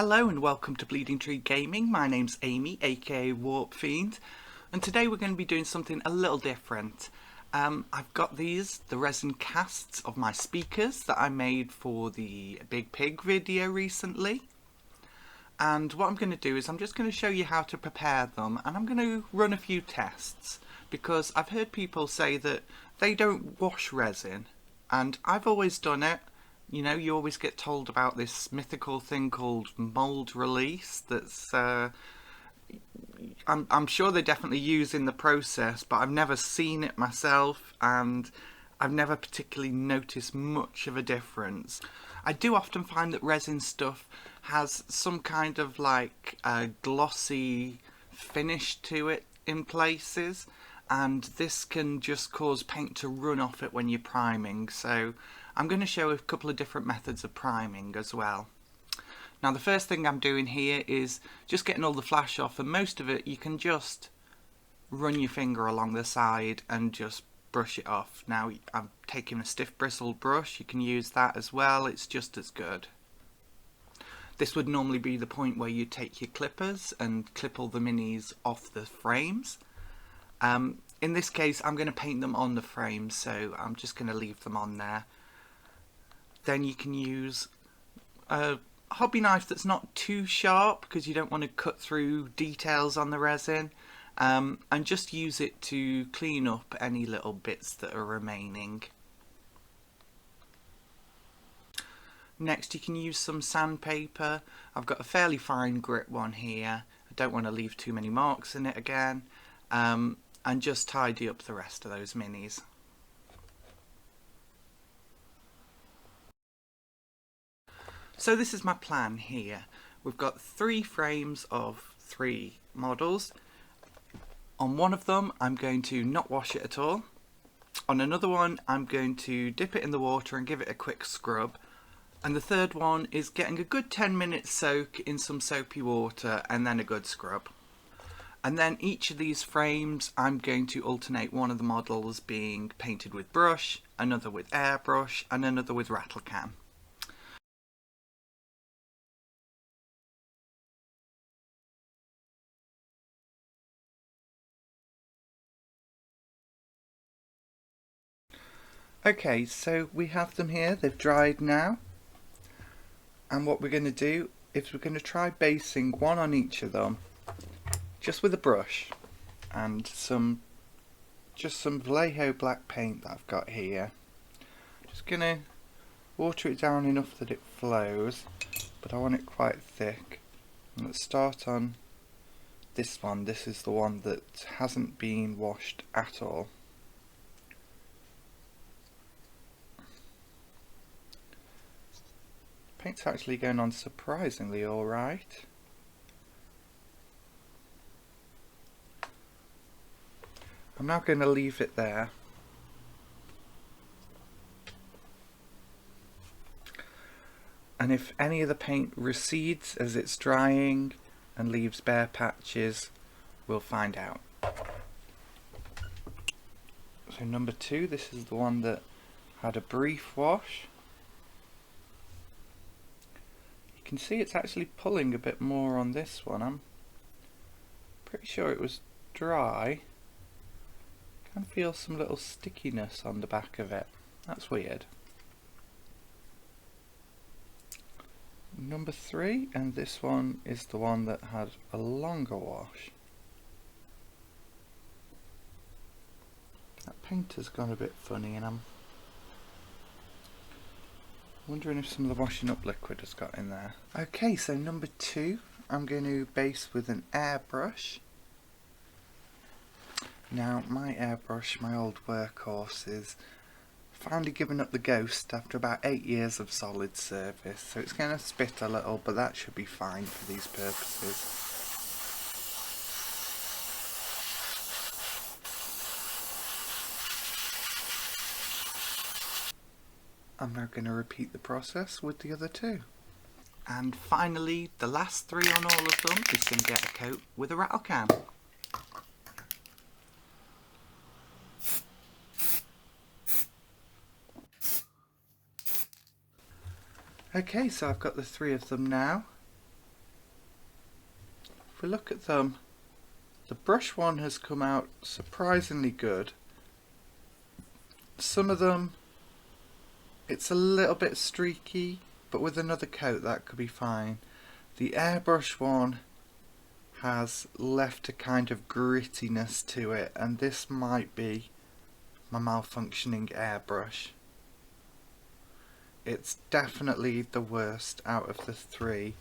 Hello and welcome to Bleeding Tree Gaming. My name's Amy, aka Warpfiend, and today we're going to be doing something a little different. I've got the resin casts of my speakers that I made for the Big Pig video recently. And what I'm going to do is I'm just going to show you how to prepare them, and I'm going to run a few tests because I've heard people say that they don't wash resin, and I've always done it. You know, you always get told about this mythical thing called mold release that's I'm sure they definitely use in the process, but I've never seen it myself and I've never particularly noticed much of a difference. I do often find that resin stuff has some kind of like glossy finish to it in places, and this can just cause paint to run off it when you're priming. So I'm going to show a couple of different methods of priming as well. Now the first thing I'm doing here is just getting all the flash off, and most of it you can just run your finger along the side and just brush it off. Now I'm taking a stiff bristled brush, you can use that as well, it's just as good. This would normally be the point where you take your clippers and clip all the minis off the frames. In this case I'm going to paint them on the frames, so I'm just going to leave them on there. Then you can use a hobby knife that's not too sharp because you don't want to cut through details on the resin, and just use it to clean up any little bits that are remaining. Next you can use some sandpaper. I've got a fairly fine grit one here. I don't want to leave too many marks in it again, and just tidy up the rest of those minis. So this is my plan here. We've got 3 frames of 3 models. On one of them I'm going to not wash it at all. On another one I'm going to dip it in the water and give it a quick scrub. And the third one is getting a good 10-minute soak in some soapy water and then a good scrub. And then each of these frames I'm going to alternate one of the models being painted with brush, another with airbrush and another with rattle can. Okay, so we have them here, they've dried now, and what we're going to do is we're going to try basing one on each of them just with a brush and just some Vallejo black paint that I've got here. Just going to water it down enough that it flows, but I want it quite thick. And let's start on this one. This is the one that hasn't been washed at all. Paint's actually going on surprisingly alright. I'm now going to leave it there. And if any of the paint recedes as it's drying and leaves bare patches, we'll find out. So number 2, this is the one that had a brief wash. You can see it's actually pulling a bit more on this one. I'm pretty sure it was dry. Can feel some little stickiness on the back of it. That's weird. Number 3, and this one is the one that had a longer wash. That paint has gone a bit funny, and I'm wondering if some of the washing up liquid has got in there. Okay, so number 2, I'm going to base with an airbrush. Now my airbrush, my old workhorse, is finally given up the ghost after about 8 years of solid service, so it's going to spit a little, but that should be fine for these purposes. I'm now going to repeat the process with the other 2. And finally, the last 3 on all of them is going to get a coat with a rattle can. Okay, so I've got the 3 of them now. we look at them, the brush one has come out surprisingly good. Some of them, it's a little bit streaky, but with another coat that could be fine. The airbrush one has left a kind of grittiness to it, and this might be my malfunctioning airbrush. It's definitely the worst out of the three,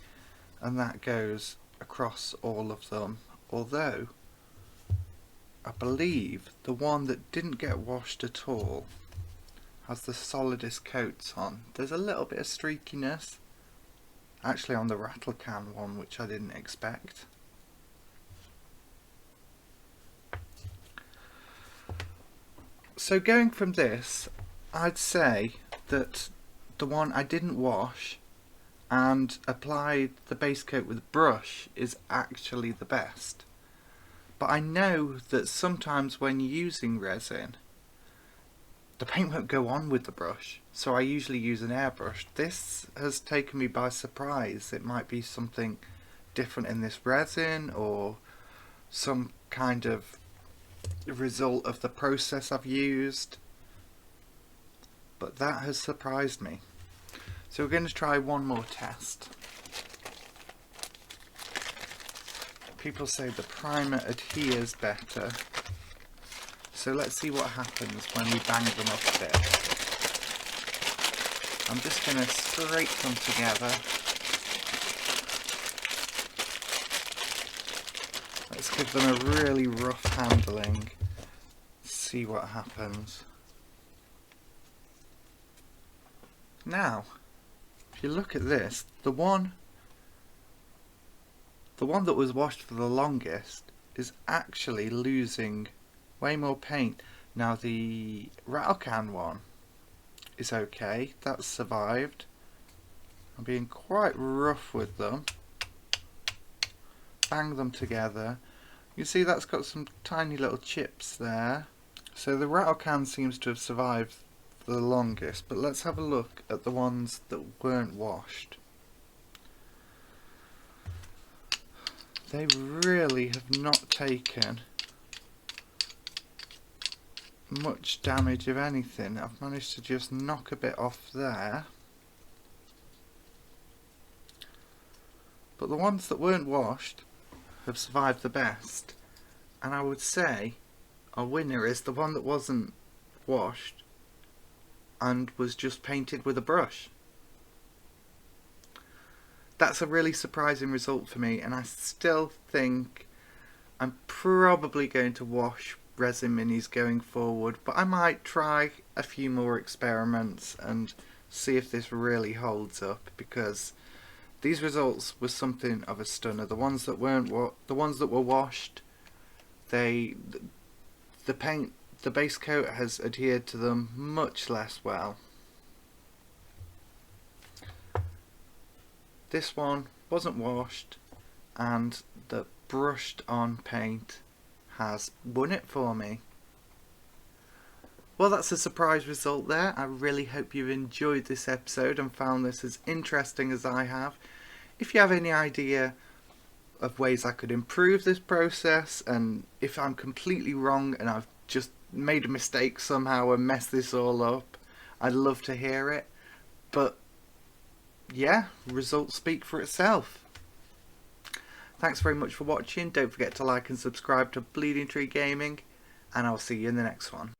and that goes across all of them, although I believe the one that didn't get washed at all has the solidest coats on. There's a little bit of streakiness actually on the rattle can one, which I didn't expect. So going from this, I'd say that the one I didn't wash and applied the base coat with a brush is actually the best. But I know that sometimes when using resin, the paint won't go on with the brush, so I usually use an airbrush. This has taken me by surprise. It might be something different in this resin, or some kind of result of the process I've used, but that has surprised me. So we're going to try one more test. People say the primer adheres better, so let's see what happens when we bang them up a bit. I'm just going to scrape them together. Let's give them a really rough handling, see what happens. Now, if you look at this, the one that was washed for the longest is actually losing way more paint. Now the rattle can one is okay, that's survived. I'm being quite rough with them. Bang them together. You can see that's got some tiny little chips there. So the rattle can seems to have survived for the longest, but let's have a look at the ones that weren't washed. They really have not taken much damage of anything. I've managed to just knock a bit off there. But the ones that weren't washed have survived the best. And I would say our winner is the one that wasn't washed and was just painted with a brush. That's a really surprising result for me, and I still think I'm probably going to wash resin minis going forward, but I might try a few more experiments and see if this really holds up, because these results were something of a stunner. The ones that weren't the ones that were washed, the paint, the base coat has adhered to them much less well. This one wasn't washed, and the brushed on paint has won it for me. Well, that's a surprise result there. I really hope you've enjoyed this episode and found this as interesting as I have. If you have any idea of ways I could improve this process, and if I'm completely wrong and I've just made a mistake somehow and messed this all up, I'd love to hear it. But yeah, results speak for itself. Thanks very much for watching. Don't forget to like and subscribe to Bleeding Tree Gaming, and I'll see you in the next one.